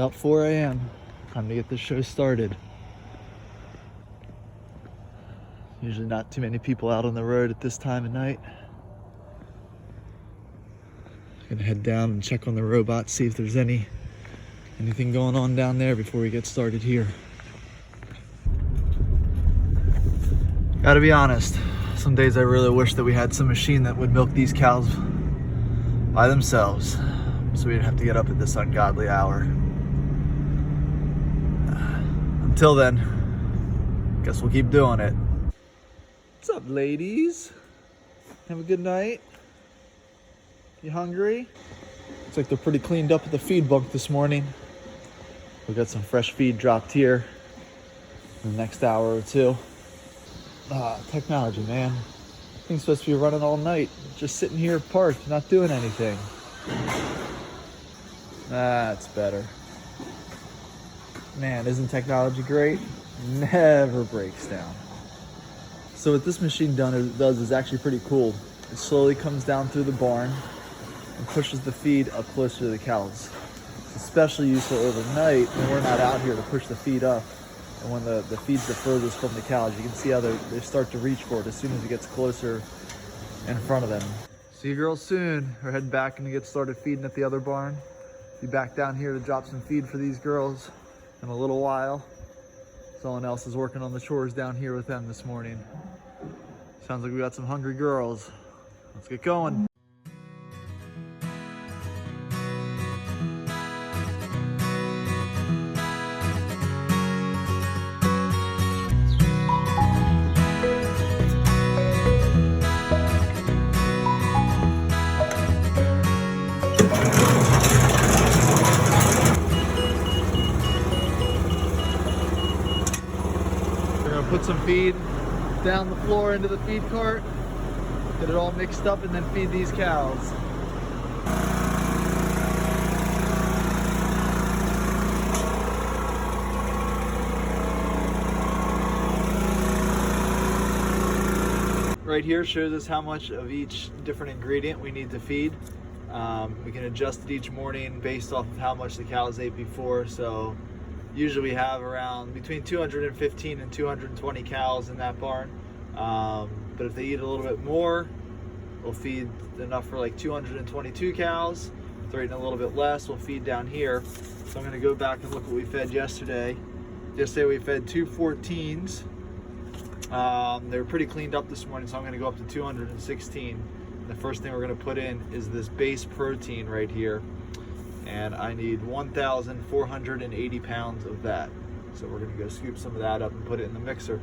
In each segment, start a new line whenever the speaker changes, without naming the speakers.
About 4 a.m. Time to get this show started. Usually not too many people out on the road at this time of night. Gonna head down and check on the robot, see if there's anything going on down there before we get started here. Gotta be honest, some days I really wish that we had some machine that would milk these cows by themselves, so we didn't have to get up at this ungodly hour. Until then, guess we'll keep doing it. What's up, ladies? Have a good night? You hungry? Looks like they're pretty cleaned up at the feed bunk this morning. We got some fresh feed dropped here in the next hour or two. Technology, man. Thing's supposed to be running all night. Just sitting here parked, not doing anything. That's better. Man, isn't technology great? Never breaks down. So what this machine does is actually pretty cool. It slowly comes down through the barn and pushes the feed up closer to the cows. It's especially useful overnight when we're not out here to push the feed up. And when the feed's the furthest from the cows, you can see how they start to reach for it as soon as it gets closer in front of them. See you girls soon. We're heading back and get started feeding at the other barn. Be back down here to drop some feed for these girls in a little while. Someone else is working on the chores down here with them this morning. Sounds like we got some hungry girls. Let's get going. Put some feed down the floor into the feed cart, get it all mixed up, and then feed these cows. Right here shows us how much of each different ingredient we need to feed. We can adjust it each morning based off of how much the cows ate before. So usually we have around between 215 and 220 cows in that barn. But if they eat a little bit more, we'll feed enough for like 222 cows. If they're eating a little bit less, we'll feed down here. So I'm gonna go back and look what we fed yesterday. Yesterday we fed 214s. They were pretty cleaned up this morning, so I'm gonna go up to 216. The first thing we're gonna put in is this base protein right here. And I need 1,480 pounds of that. So we're gonna go scoop some of that up and put it in the mixer.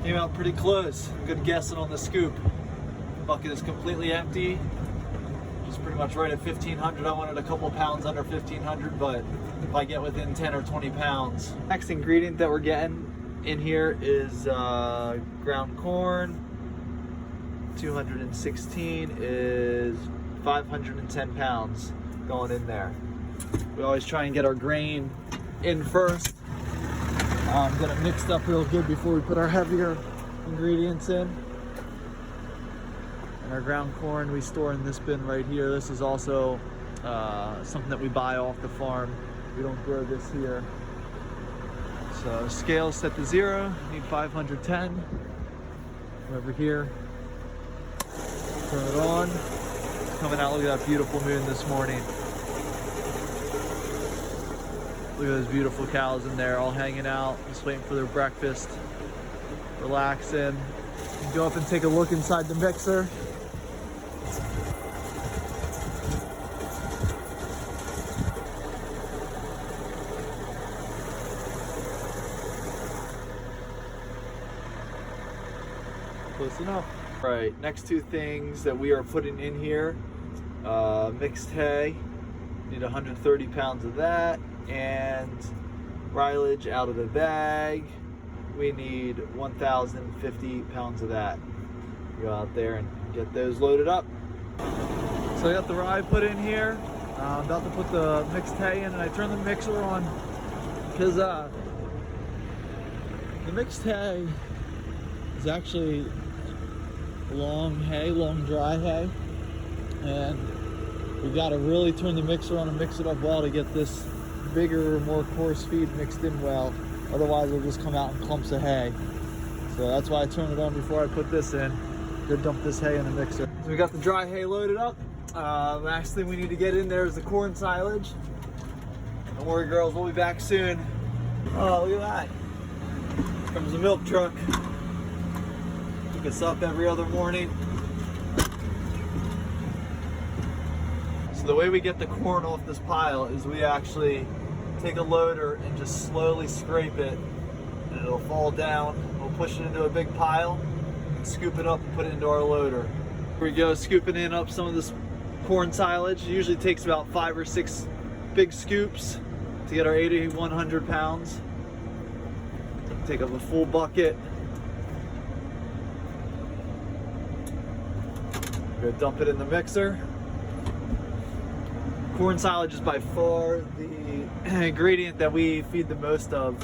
Came out pretty close. Good guessing on the scoop. Bucket is completely empty. Pretty much right at 1,500. I wanted a couple pounds under 1,500, but if I get within 10 or 20 pounds. Next ingredient that we're getting in here is ground corn. 216 is 510 pounds going in there. We always try and get our grain in first. Get it mixed up real good before we put our heavier ingredients in. And our ground corn we store in this bin right here. This is also something that we buy off the farm. We don't grow this here. So scale set to 0, need 510. Over here, turn it on. It's coming out, look at that beautiful moon this morning. Look at those beautiful cows in there all hanging out, just waiting for their breakfast, relaxing. Go up and take a look inside the mixer. Close enough. All right, next two things that we are putting in here, mixed hay, need 130 pounds of that, and silage out of the bag, we need 1,050 pounds of that. Go out there and get those loaded up. So I got the rye put in here. I'm about to put the mixed hay in, and I turn the mixer on because the mixed hay is actually long hay, long dry hay, and we got to really turn the mixer on and mix it up well to get this bigger, more coarse feed mixed in well. Otherwise it'll just come out in clumps of hay. So that's why I turn it on before I put this in. Go dump this hay in the mixer. So we got the dry hay loaded up. Last thing we need to get in there is the corn silage. Don't worry girls, we'll be back soon. Oh, look at that. Here comes the milk truck. Pick us up every other morning. So the way we get the corn off this pile is we actually take a loader and just slowly scrape it, and it'll fall down. We'll push it into a big pile and scoop it up and put it into our loader. Here we go, scooping in up some of this corn silage. It usually takes about 5 or 6 big scoops to get our 8,100 pounds. Take up a full bucket. Go dump it in the mixer. Corn silage is by far the ingredient that we feed the most of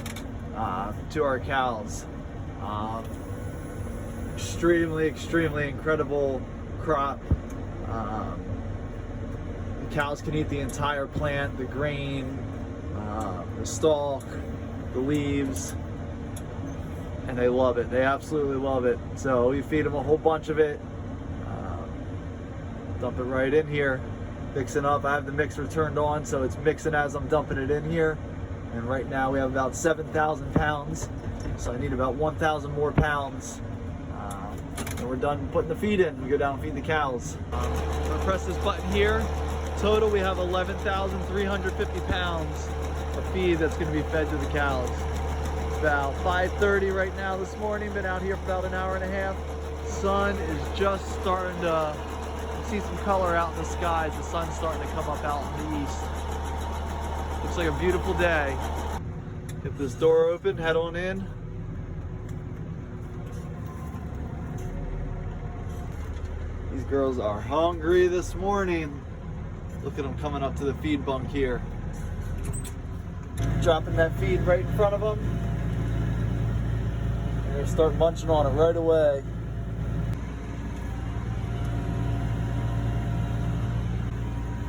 to our cows. Extremely incredible crop. The cows can eat the entire plant, the grain, the stalk, the leaves, and they love it. They absolutely love it. So we feed them a whole bunch of it. Dump it right in here. Mixing up. I have the mixer turned on, so it's mixing as I'm dumping it in here. And right now we have about 7,000 pounds. So I need about 1,000 more pounds. And we're done putting the feed in. We go down and feed the cows. I'm gonna press this button here. Total, we have 11,350 pounds of feed that's gonna be fed to the cows. It's about 5:30 right now this morning. Been out here for about an hour and a half. Sun is just starting to see some color out in the skies. The sun's starting to come up out in the east. Looks like a beautiful day. Get this door open, head on in. These girls are hungry this morning. Look at them coming up to the feed bunk here. Dropping that feed right in front of them. They're gonna start munching on it right away.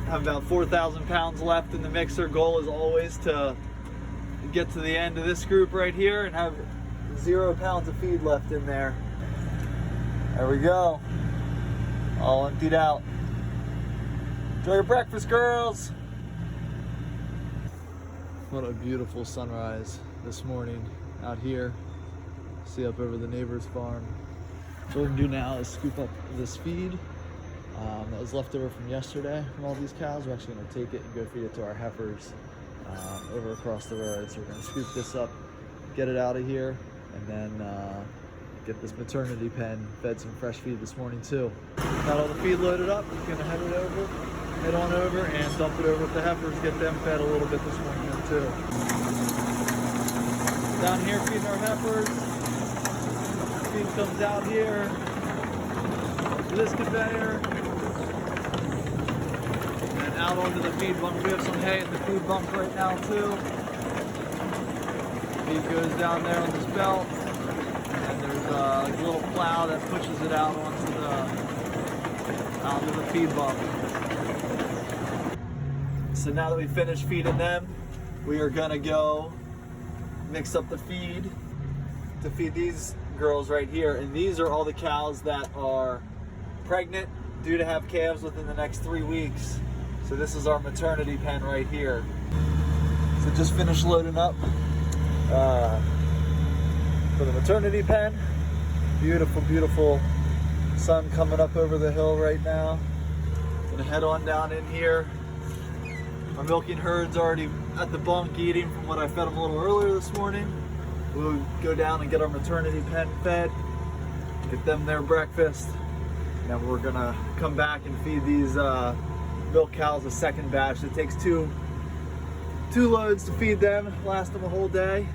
Have about 4,000 pounds left in the mixer. Goal is always to get to the end of this group right here and have 0 pounds of feed left in there. There we go. All emptied out. Enjoy your breakfast, girls. What a beautiful sunrise this morning out here. See up over the neighbor's farm. So what we're gonna do now is scoop up this feed that was left over from yesterday from all these cows. We're actually going to take it and go feed it to our heifers over across the road. So we're going to scoop this up, get it out of here, and then get this maternity pen fed some fresh feed this morning too. Got all the feed loaded up. We're going to head on over and dump it over with the heifers, get them fed a little bit this morning too. Down here feeding our heifers. Feed comes out here to this conveyor. Out onto the feed bunk. We have some hay at the feed bunk right now too. Feed goes down there on this belt, and there's a little plow that pushes it out onto the feed bunk. So now that we finished feeding them, we are gonna go mix up the feed to feed these girls right here. And these are all the cows that are pregnant, due to have calves within the next 3 weeks. So this is our maternity pen right here. So just finished loading up for the maternity pen. Beautiful, beautiful sun coming up over the hill right now. Gonna head on down in here. Our milking herd's already at the bunk eating from what I fed them a little earlier this morning. We'll go down and get our maternity pen fed, get them their breakfast. Now we're gonna come back and feed these milk cows a second batch. It takes two loads to feed them, last them a whole day.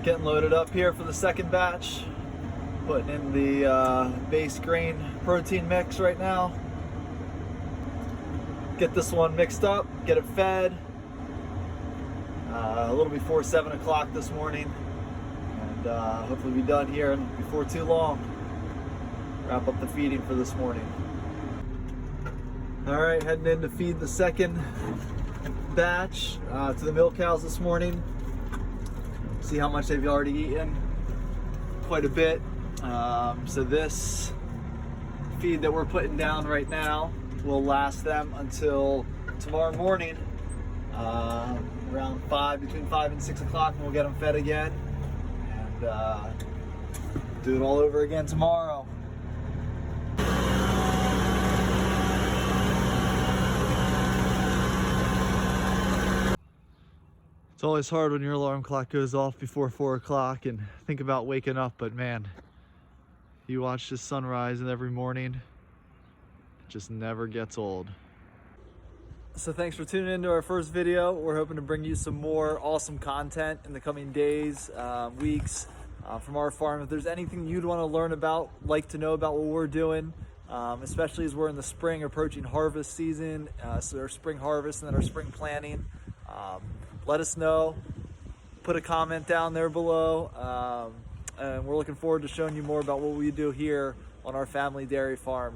Getting loaded up here for the second batch. Putting in the base grain protein mix right now. get this one mixed up, get it fed a little before 7 o'clock this morning, and hopefully be done here before too long. Wrap up the feeding for this morning. All right, heading in to feed the second batch to the milk cows this morning. See how much they've already eaten. Quite a bit. So this feed that we're putting down right now will last them until tomorrow morning, around between 5 and 6 o'clock, and we'll get them fed again and do it all over again tomorrow. It's always hard when your alarm clock goes off before 4 o'clock and think about waking up, but man, you watch the sunrise and every morning, it just never gets old. So thanks for tuning into our first video. We're hoping to bring you some more awesome content in the coming days, weeks from our farm. If there's anything you'd want to learn about, like to know about what we're doing, especially as we're in the spring, approaching harvest season, so our spring harvest and then our spring planting, let us know. Put a comment down there below, and we're looking forward to showing you more about what we do here on our family dairy farm.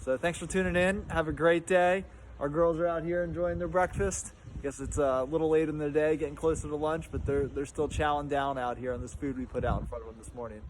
So thanks for tuning in. Have a great day. Our girls are out here enjoying their breakfast. I guess it's a little late in the day, getting closer to lunch, but they're still chowing down out here on this food we put out in front of them this morning.